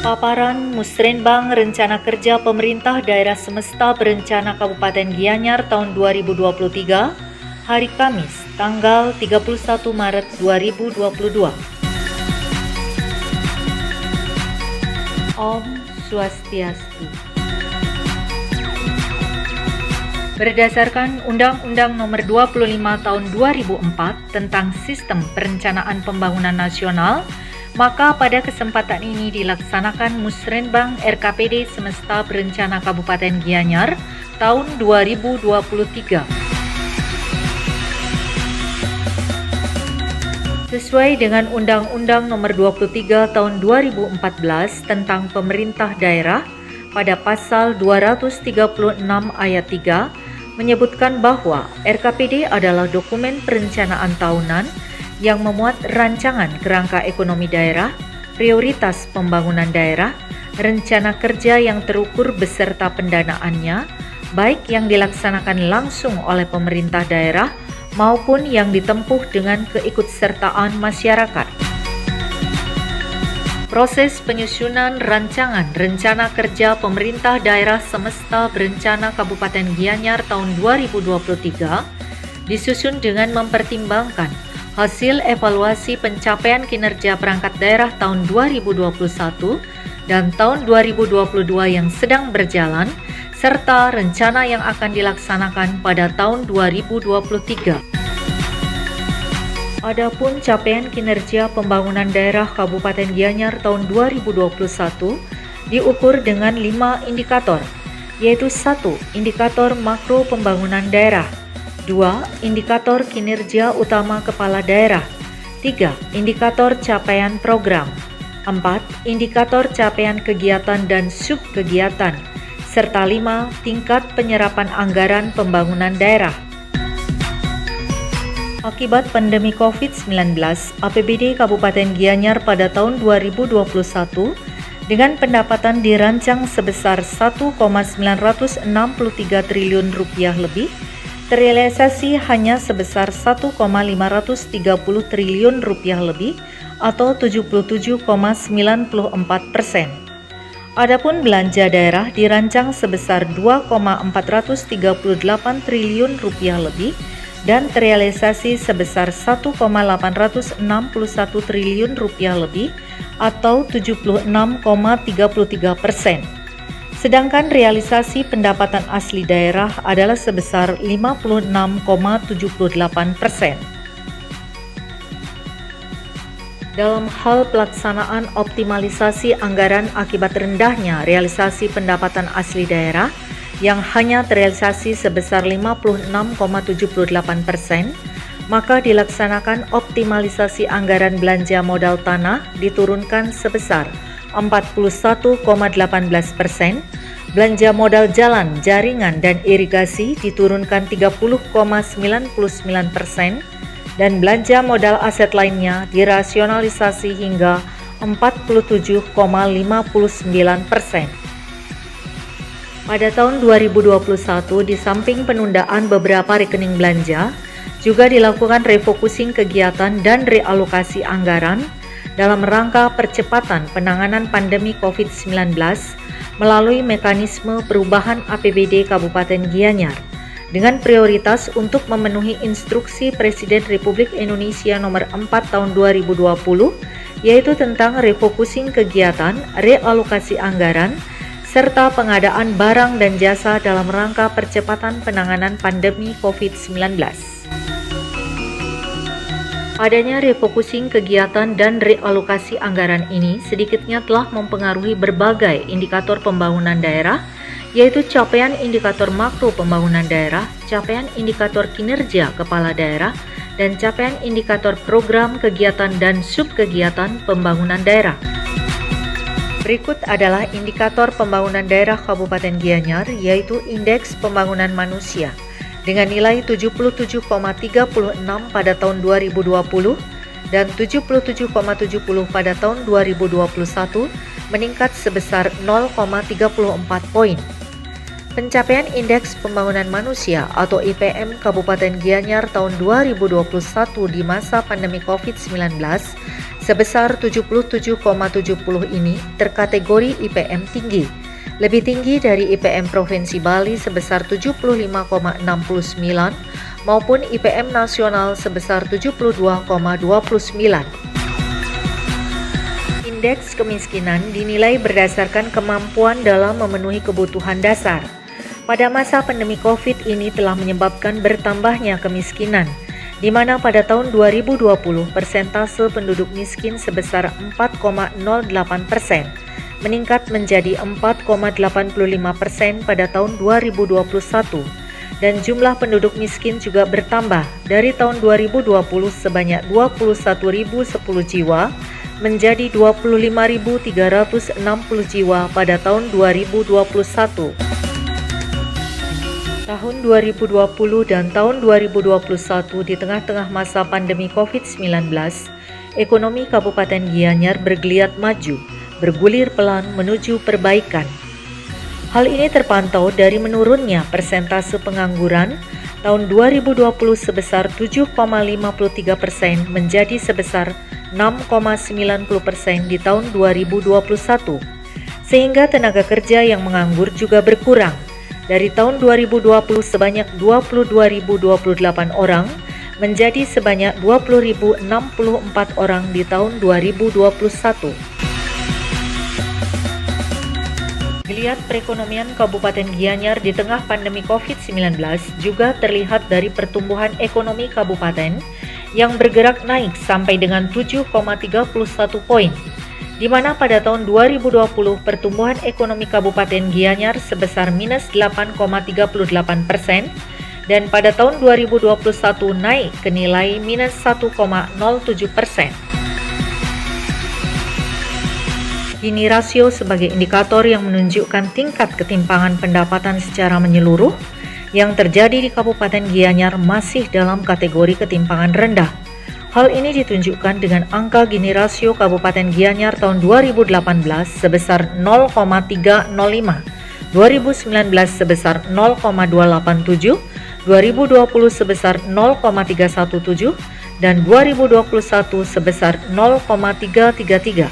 Paparan Musrenbang Rencana Kerja Pemerintah Daerah Semesta Berencana Kabupaten Gianyar tahun 2023, hari Kamis, tanggal 31 Maret 2022. Om Swastiastu. Berdasarkan Undang-Undang Nomor 25 Tahun 2004 tentang Sistem Perencanaan Pembangunan Nasional, maka pada kesempatan ini dilaksanakan Musrenbang RKPD Semesta Berencana Kabupaten Gianyar tahun 2023. Sesuai dengan Undang-Undang Nomor 23 Tahun 2014 tentang Pemerintah Daerah, pada pasal 236 ayat 3 menyebutkan bahwa RKPD adalah dokumen perencanaan tahunan yang memuat rancangan kerangka ekonomi daerah, prioritas pembangunan daerah, rencana kerja yang terukur beserta pendanaannya, baik yang dilaksanakan langsung oleh pemerintah daerah maupun yang ditempuh dengan keikutsertaan masyarakat. Proses penyusunan rancangan Rencana Kerja Pemerintah Daerah Semesta Berencana Kabupaten Gianyar tahun 2023 disusun dengan mempertimbangkan hasil evaluasi pencapaian kinerja perangkat daerah tahun 2021 dan tahun 2022 yang sedang berjalan, serta rencana yang akan dilaksanakan pada tahun 2023. Adapun capaian kinerja pembangunan daerah Kabupaten Gianyar tahun 2021 diukur dengan 5 indikator, yaitu 1. Indikator makro pembangunan daerah, 2. Indikator kinerja utama kepala daerah, 3. Indikator capaian program, 4. Indikator capaian kegiatan dan subkegiatan, serta 5. Tingkat penyerapan anggaran pembangunan daerah. Akibat pandemi COVID-19, APBD Kabupaten Gianyar pada tahun 2021 dengan pendapatan dirancang sebesar 1,963 triliun rupiah lebih, terrealisasi hanya sebesar 1,530 triliun rupiah lebih atau 77,94%. Adapun belanja daerah dirancang sebesar 2,438 triliun rupiah lebih dan terrealisasi sebesar 1,861 triliun rupiah lebih atau 76,33%. Sedangkan realisasi pendapatan asli daerah adalah sebesar 56,78%. Dalam hal pelaksanaan optimalisasi anggaran akibat rendahnya realisasi pendapatan asli daerah yang hanya terrealisasi sebesar 56,78%, maka dilaksanakan optimalisasi anggaran belanja modal tanah diturunkan sebesar 41,18%, belanja modal jalan, jaringan, dan irigasi diturunkan 30,99%, dan belanja modal aset lainnya dirasionalisasi hingga 47,59%. Pada tahun 2021, di samping penundaan beberapa rekening belanja, juga dilakukan refocusing kegiatan dan realokasi anggaran dalam rangka percepatan penanganan pandemi COVID-19 melalui mekanisme perubahan APBD Kabupaten Gianyar dengan prioritas untuk memenuhi instruksi Presiden Republik Indonesia Nomor 4 Tahun 2020, yaitu tentang refocusing kegiatan, realokasi anggaran, serta pengadaan barang dan jasa dalam rangka percepatan penanganan pandemi COVID-19. Adanya refocusing kegiatan dan realokasi anggaran ini sedikitnya telah mempengaruhi berbagai indikator pembangunan daerah, yaitu capaian indikator makro pembangunan daerah, capaian indikator kinerja kepala daerah, dan capaian indikator program kegiatan dan subkegiatan pembangunan daerah. Berikut adalah indikator pembangunan daerah Kabupaten Gianyar, yaitu Indeks Pembangunan Manusia dengan nilai 77,36 pada tahun 2020 dan 77,70 pada tahun 2021, meningkat sebesar 0,34 poin. Pencapaian Indeks Pembangunan Manusia atau IPM Kabupaten Gianyar tahun 2021 di masa pandemi COVID-19 sebesar 77,70 ini terkategori IPM tinggi, lebih tinggi dari IPM Provinsi Bali sebesar 75,69 maupun IPM nasional sebesar 72,29. Indeks kemiskinan dinilai berdasarkan kemampuan dalam memenuhi kebutuhan dasar. Pada masa pandemi COVID ini telah menyebabkan bertambahnya kemiskinan, di mana pada tahun 2020 persentase penduduk miskin sebesar 4,08%, meningkat menjadi 4,85% pada tahun 2021, dan jumlah penduduk miskin juga bertambah dari tahun 2020 sebanyak 21.010 jiwa menjadi 25.360 jiwa pada tahun 2021. Tahun 2020 dan tahun 2021 di tengah-tengah masa pandemi COVID-19, ekonomi Kabupaten Gianyar bergeliat maju, bergulir pelan menuju perbaikan. Hal ini terpantau dari menurunnya persentase pengangguran tahun 2020 sebesar 7,53% menjadi sebesar 6,90% di tahun 2021, sehingga tenaga kerja yang menganggur juga berkurang. Dari tahun 2020 sebanyak 22.028 orang menjadi sebanyak 20.064 orang di tahun 2021. Geliat perekonomian Kabupaten Gianyar di tengah pandemi COVID-19 juga terlihat dari pertumbuhan ekonomi kabupaten yang bergerak naik sampai dengan 7,31 poin, di mana pada tahun 2020 pertumbuhan ekonomi Kabupaten Gianyar sebesar minus 8,38% dan pada tahun 2021 naik ke nilai minus 1,07%. Ini rasio sebagai indikator yang menunjukkan tingkat ketimpangan pendapatan secara menyeluruh yang terjadi di Kabupaten Gianyar masih dalam kategori ketimpangan rendah. Hal ini ditunjukkan dengan angka Gini rasio Kabupaten Gianyar tahun 2018 sebesar 0,305, 2019 sebesar 0,287, 2020 sebesar 0,317, dan 2021 sebesar 0,333.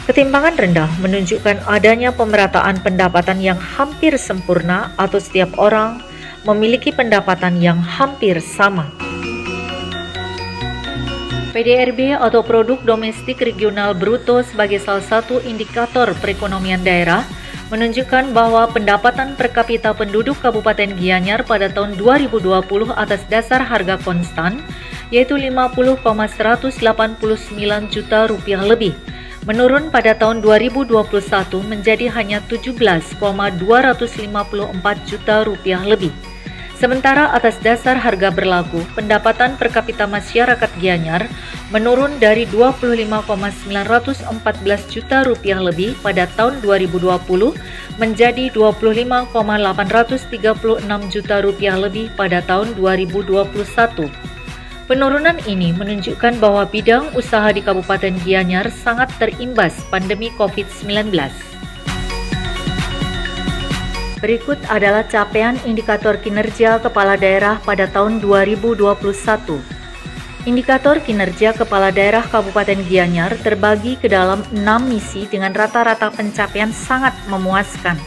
Ketimpangan rendah menunjukkan adanya pemerataan pendapatan yang hampir sempurna atau setiap orang memiliki pendapatan yang hampir sama. PDRB atau Produk Domestik Regional Bruto sebagai salah satu indikator perekonomian daerah menunjukkan bahwa pendapatan per kapita penduduk Kabupaten Gianyar pada tahun 2020 atas dasar harga konstan yaitu 50,189 juta rupiah lebih, menurun pada tahun 2021 menjadi hanya 17,254 juta rupiah lebih. Sementara atas dasar harga berlaku, pendapatan per kapita masyarakat Gianyar menurun dari 25,914 juta rupiah lebih pada tahun 2020 menjadi 25,836 juta rupiah lebih pada tahun 2021. Penurunan ini menunjukkan bahwa bidang usaha di Kabupaten Gianyar sangat terimbas pandemi COVID-19. Berikut adalah capaian indikator kinerja kepala daerah pada tahun 2021. Indikator kinerja kepala daerah Kabupaten Gianyar terbagi ke dalam 6 misi dengan rata-rata pencapaian sangat memuaskan.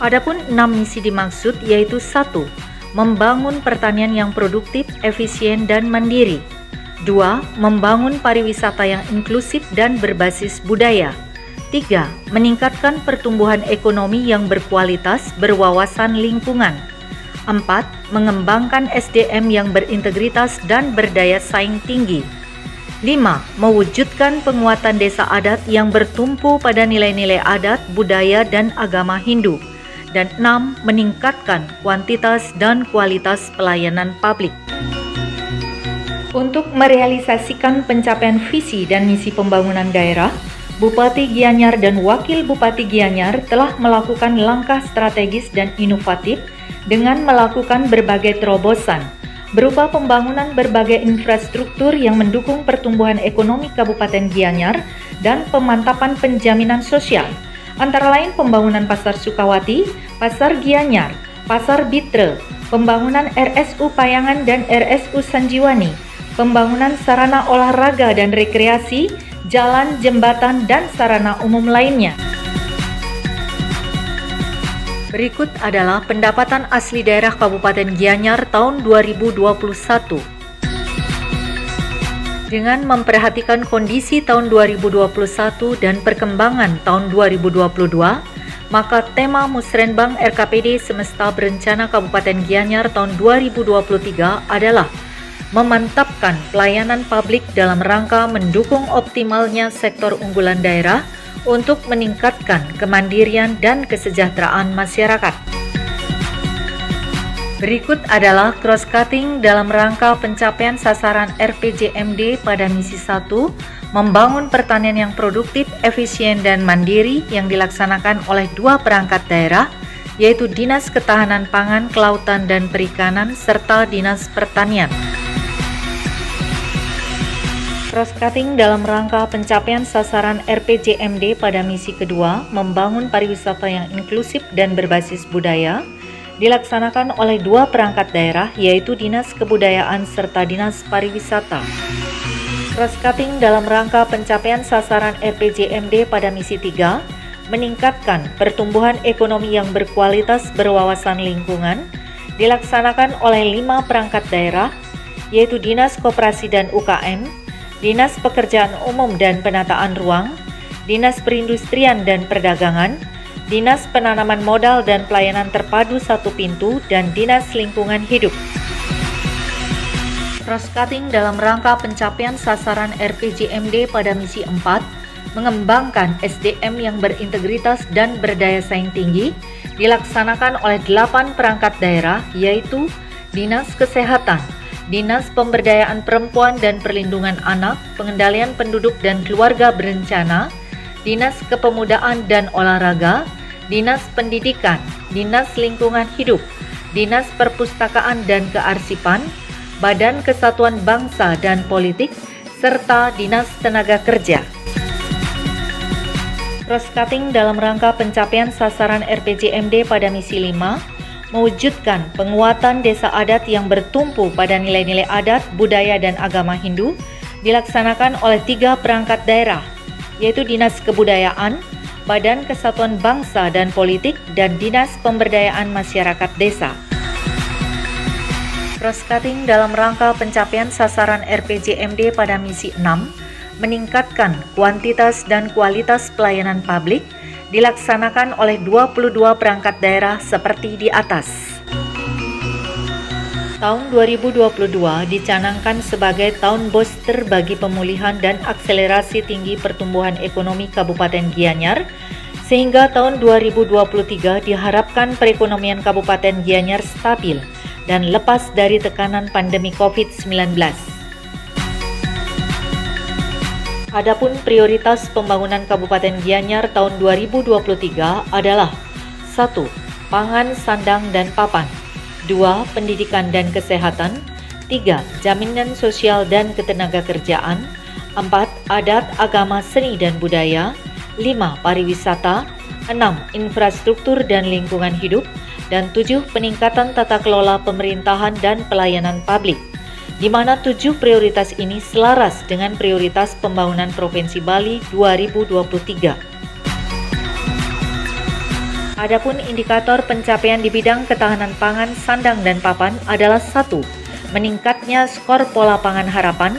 Adapun 6 misi dimaksud yaitu 1. Membangun pertanian yang produktif, efisien, dan mandiri. 2. Membangun pariwisata yang inklusif dan berbasis budaya. 3. Meningkatkan pertumbuhan ekonomi yang berkualitas, berwawasan lingkungan. 4. Mengembangkan SDM yang berintegritas dan berdaya saing tinggi. 5. Mewujudkan penguatan desa adat yang bertumpu pada nilai-nilai adat, budaya, dan agama Hindu. Dan 6. Meningkatkan kuantitas dan kualitas pelayanan publik. Untuk merealisasikan pencapaian visi dan misi pembangunan daerah, Bupati Gianyar dan Wakil Bupati Gianyar telah melakukan langkah strategis dan inovatif dengan melakukan berbagai terobosan, berupa pembangunan berbagai infrastruktur yang mendukung pertumbuhan ekonomi Kabupaten Gianyar dan pemantapan penjaminan sosial, antara lain pembangunan Pasar Sukawati, Pasar Gianyar, Pasar Bitre, pembangunan RSU Payangan dan RSU Sanjiwani, pembangunan sarana olahraga dan rekreasi, jalan, jembatan, dan sarana umum lainnya. Berikut adalah pendapatan asli daerah Kabupaten Gianyar tahun 2021. Dengan memperhatikan kondisi tahun 2021 dan perkembangan tahun 2022, maka tema Musrenbang RKPD Semesta Berencana Kabupaten Gianyar tahun 2023 adalah memantapkan pelayanan publik dalam rangka mendukung optimalnya sektor unggulan daerah untuk meningkatkan kemandirian dan kesejahteraan masyarakat. Berikut adalah cross-cutting dalam rangka pencapaian sasaran RPJMD pada misi 1, membangun pertanian yang produktif, efisien, dan mandiri yang dilaksanakan oleh dua perangkat daerah, yaitu Dinas Ketahanan Pangan, Kelautan, dan Perikanan, serta Dinas Pertanian. Cross-cutting dalam rangka pencapaian sasaran RPJMD pada misi kedua, membangun pariwisata yang inklusif dan berbasis budaya, dilaksanakan oleh dua perangkat daerah, yaitu Dinas Kebudayaan serta Dinas Pariwisata. Cross-cutting dalam rangka pencapaian sasaran RPJMD pada misi 3, meningkatkan pertumbuhan ekonomi yang berkualitas berwawasan lingkungan, dilaksanakan oleh 5 perangkat daerah, yaitu Dinas Koperasi dan UKM, Dinas Pekerjaan Umum dan Penataan Ruang, Dinas Perindustrian dan Perdagangan, Dinas Penanaman Modal dan Pelayanan Terpadu Satu Pintu, dan Dinas Lingkungan Hidup. Cross-cutting dalam rangka pencapaian sasaran RPJMD pada misi 4, mengembangkan SDM yang berintegritas dan berdaya saing tinggi, dilaksanakan oleh 8 perangkat daerah, yaitu Dinas Kesehatan, Dinas Pemberdayaan Perempuan dan Perlindungan Anak, Pengendalian Penduduk dan Keluarga Berencana, Dinas Kepemudaan dan Olahraga, Dinas Pendidikan, Dinas Lingkungan Hidup, Dinas Perpustakaan dan Kearsipan, Badan Kesatuan Bangsa dan Politik, serta Dinas Tenaga Kerja. Cross-cutting dalam rangka pencapaian sasaran RPJMD pada misi 5, mewujudkan penguatan desa adat yang bertumpu pada nilai-nilai adat, budaya, dan agama Hindu, dilaksanakan oleh 3 perangkat daerah, yaitu Dinas Kebudayaan, Badan Kesatuan Bangsa dan Politik, dan Dinas Pemberdayaan Masyarakat Desa. Cross-cutting dalam rangka pencapaian sasaran RPJMD pada misi 6, meningkatkan kuantitas dan kualitas pelayanan publik, dilaksanakan oleh 22 perangkat daerah seperti di atas. Tahun 2022 dicanangkan sebagai tahun booster bagi pemulihan dan akselerasi tinggi pertumbuhan ekonomi Kabupaten Gianyar, sehingga tahun 2023 diharapkan perekonomian Kabupaten Gianyar stabil dan lepas dari tekanan pandemi COVID-19. Adapun prioritas pembangunan Kabupaten Gianyar tahun 2023 adalah 1. Pangan, sandang, dan papan, 2. Pendidikan dan kesehatan, 3. Jaminan sosial dan ketenagakerjaan, 4. Adat, agama, seni, dan budaya, 5. Pariwisata, 6. Infrastruktur dan lingkungan hidup, dan 7. Peningkatan tata kelola pemerintahan dan pelayanan publik, di mana 7 prioritas ini selaras dengan prioritas pembangunan Provinsi Bali 2023. Adapun indikator pencapaian di bidang ketahanan pangan, sandang, dan papan adalah 1. Meningkatnya skor pola pangan harapan,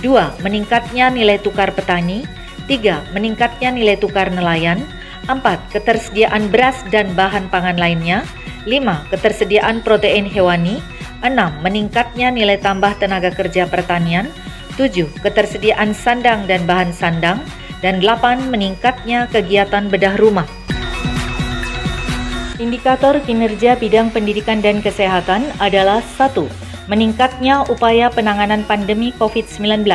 2. Meningkatnya nilai tukar petani, 3. Meningkatnya nilai tukar nelayan, 4. Ketersediaan beras dan bahan pangan lainnya, 5. Ketersediaan protein hewani, 6. Meningkatnya nilai tambah tenaga kerja pertanian, 7. Ketersediaan sandang dan bahan sandang, dan 8. Meningkatnya kegiatan bedah rumah. Indikator kinerja bidang pendidikan dan kesehatan adalah 1. Meningkatnya upaya penanganan pandemi COVID-19,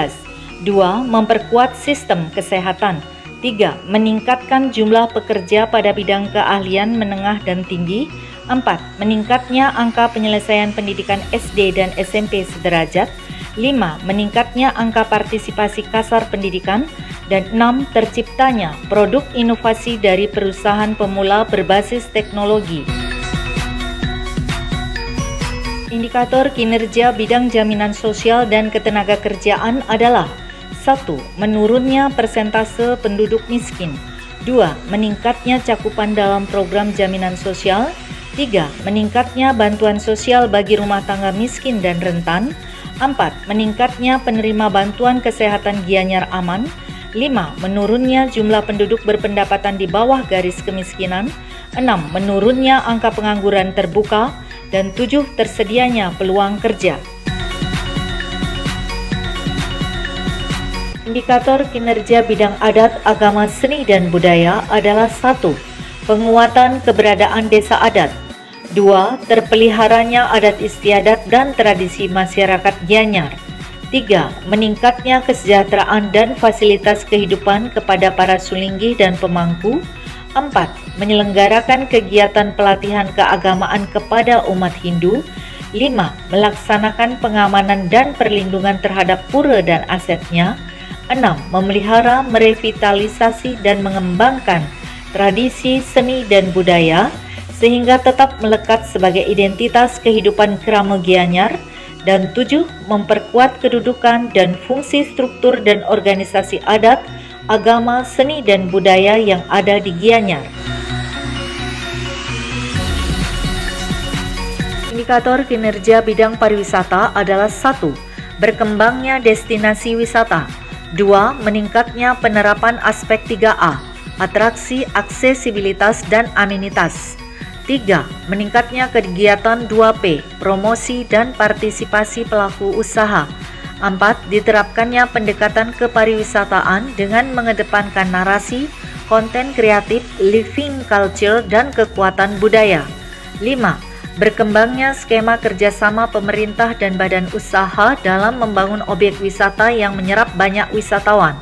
2. Memperkuat sistem kesehatan, 3. Meningkatkan jumlah pekerja pada bidang keahlian menengah dan tinggi, 4. Meningkatnya angka penyelesaian pendidikan SD dan SMP sederajat, 5. Meningkatnya angka partisipasi kasar pendidikan, dan 6. Terciptanya produk inovasi dari perusahaan pemula berbasis teknologi. Indikator kinerja bidang jaminan sosial dan ketenagakerjaan adalah 1. Menurunnya persentase penduduk miskin. 2. Meningkatnya cakupan dalam program jaminan sosial. 3. Meningkatnya bantuan sosial bagi rumah tangga miskin dan rentan. 4. Meningkatnya penerima bantuan kesehatan Gianyar aman. 5. Menurunnya jumlah penduduk berpendapatan di bawah garis kemiskinan. 6. Menurunnya angka pengangguran terbuka. Dan 7. Tersedianya peluang kerja. Indikator kinerja bidang adat, agama, seni, dan budaya adalah 1. Penguatan keberadaan desa adat. 2. Terpeliharanya adat istiadat dan tradisi masyarakat Gianyar. 3. Meningkatnya kesejahteraan dan fasilitas kehidupan kepada para sulinggi dan pemangku. 4. Menyelenggarakan kegiatan pelatihan keagamaan kepada umat Hindu. 5. Melaksanakan pengamanan dan perlindungan terhadap pura dan asetnya. 6. Memelihara, merevitalisasi, dan mengembangkan tradisi seni dan budaya sehingga tetap melekat sebagai identitas kehidupan kerama Gianyar. Dan 7. Memperkuat kedudukan dan fungsi struktur dan organisasi adat, agama, seni, dan budaya yang ada di Gianyar. Indikator kinerja bidang pariwisata adalah 1. Berkembangnya destinasi wisata. 2. Meningkatnya penerapan aspek 3A, atraksi, aksesibilitas, dan amenitas. 3. Meningkatnya kegiatan 2P, promosi dan partisipasi pelaku usaha. 4. Diterapkannya pendekatan kepariwisataan dengan mengedepankan narasi, konten kreatif, living culture, dan kekuatan budaya. 5. Berkembangnya skema kerjasama pemerintah dan badan usaha dalam membangun objek wisata yang menyerap banyak wisatawan.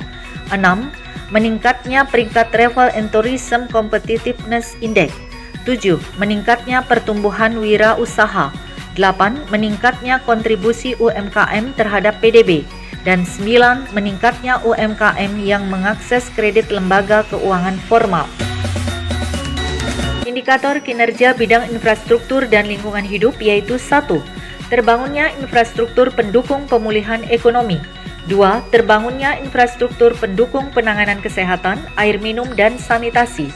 6. Meningkatnya peringkat Travel and Tourism Competitiveness Index. 7. Meningkatnya pertumbuhan wirausaha. 8. Meningkatnya kontribusi UMKM terhadap PDB. Dan 9. Meningkatnya UMKM yang mengakses kredit lembaga keuangan formal. Indikator kinerja bidang infrastruktur dan lingkungan hidup yaitu 1. Terbangunnya infrastruktur pendukung pemulihan ekonomi. 2. Terbangunnya infrastruktur pendukung penanganan kesehatan, air minum, dan sanitasi.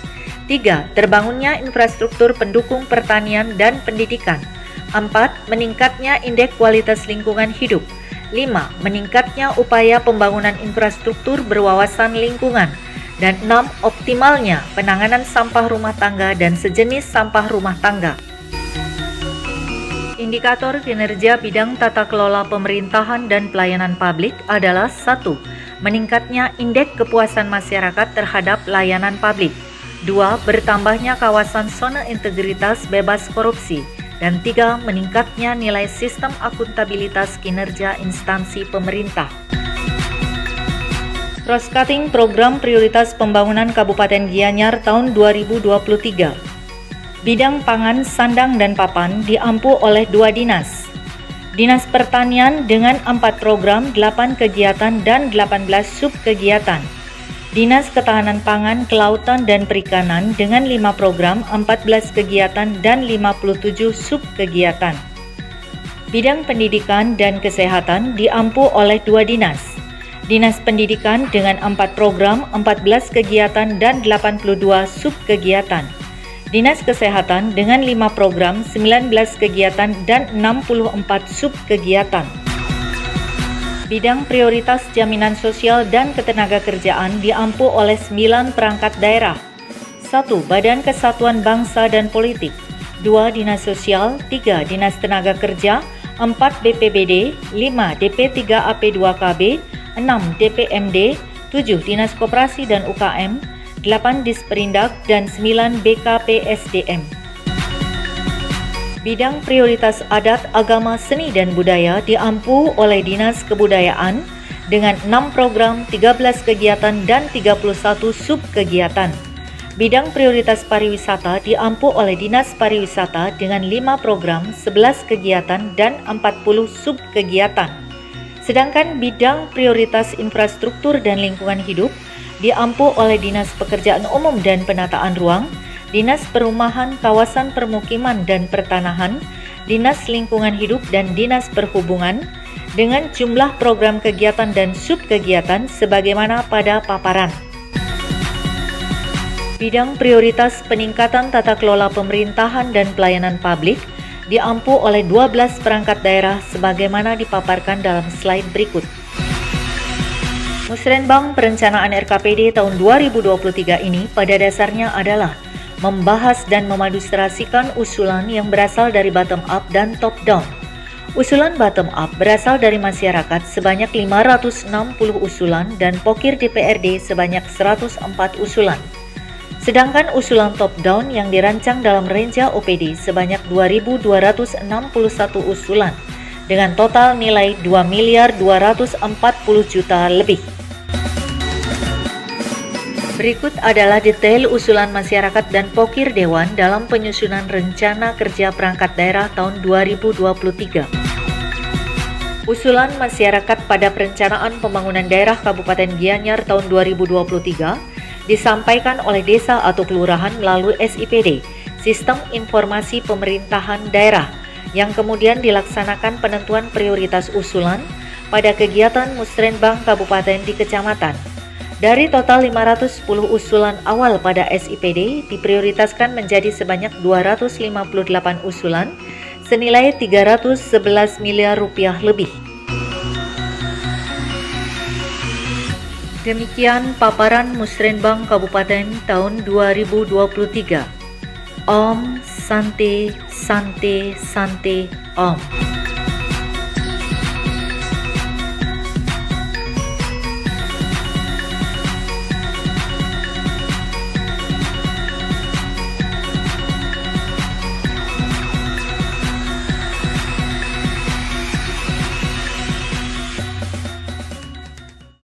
3. Terbangunnya infrastruktur pendukung pertanian dan pendidikan. 4. Meningkatnya indeks kualitas lingkungan hidup. 5. Meningkatnya upaya pembangunan infrastruktur berwawasan lingkungan. Dan 6. Optimalnya penanganan sampah rumah tangga dan sejenis sampah rumah tangga. Indikator kinerja bidang tata kelola pemerintahan dan pelayanan publik adalah 1. Meningkatnya indeks kepuasan masyarakat terhadap layanan publik. 2. Bertambahnya kawasan zona integritas bebas korupsi. Dan 3. Meningkatnya nilai sistem akuntabilitas kinerja instansi pemerintah. Cross-cutting Program Prioritas Pembangunan Kabupaten Gianyar tahun 2023. Bidang pangan, sandang, dan papan diampu oleh 2 dinas. Dinas Pertanian dengan 4 program, 8 kegiatan, dan 18 subkegiatan. Dinas Ketahanan Pangan, Kelautan, dan Perikanan dengan 5 program, 14 kegiatan, dan 57 subkegiatan. Bidang Pendidikan dan Kesehatan diampu oleh 2 dinas. Dinas Pendidikan dengan 4 program, 14 kegiatan, dan 82 subkegiatan. Dinas Kesehatan dengan 5 program, 19 kegiatan, dan 64 subkegiatan. Bidang Prioritas Jaminan Sosial dan Ketenagakerjaan diampu oleh 9 perangkat daerah. 1. Badan Kesatuan Bangsa dan Politik. 2. Dinas Sosial. 3. Dinas Tenaga Kerja. 4. BPBD. 5. DP3AP2KB. 6. DPMD, 7. Dinas Koperasi dan UKM, 8. Disperindak, dan 9. BKPSDM. Bidang prioritas adat, agama, seni, dan budaya diampu oleh Dinas Kebudayaan dengan 6 program, 13 kegiatan, dan 31 subkegiatan. Bidang prioritas pariwisata diampu oleh Dinas Pariwisata dengan 5 program, 11 kegiatan, dan 40 subkegiatan. Sedangkan bidang prioritas infrastruktur dan lingkungan hidup diampu oleh Dinas Pekerjaan Umum dan Penataan Ruang, Dinas Perumahan, Kawasan Permukiman dan Pertanahan, Dinas Lingkungan Hidup dan Dinas Perhubungan dengan jumlah program kegiatan dan subkegiatan sebagaimana pada paparan. Bidang prioritas peningkatan tata kelola pemerintahan dan pelayanan publik diampu oleh 12 perangkat daerah sebagaimana dipaparkan dalam slide berikut. Musrenbang Perencanaan RKPD tahun 2023 ini pada dasarnya adalah membahas dan memadustrasikan usulan yang berasal dari bottom up dan top down. Usulan bottom up berasal dari masyarakat sebanyak 560 usulan dan Pokir DPRD sebanyak 104 usulan. Sedangkan usulan top down yang dirancang dalam Renja OPD sebanyak 2.261 usulan dengan total nilai 2.240 juta lebih. Berikut adalah detail usulan masyarakat dan Pokir Dewan dalam penyusunan Rencana Kerja Perangkat Daerah tahun 2023. Usulan masyarakat pada Perencanaan Pembangunan Daerah Kabupaten Gianyar tahun 2023 disampaikan oleh desa atau kelurahan melalui SIPD, Sistem Informasi Pemerintahan Daerah, yang kemudian dilaksanakan penentuan prioritas usulan pada kegiatan Musrenbang Kabupaten di kecamatan. Dari total 510 usulan awal pada SIPD diprioritaskan menjadi sebanyak 258 usulan senilai 311 miliar rupiah lebih. Demikian paparan Musrenbang Kabupaten tahun 2023. Om Santi Santi Santi Om.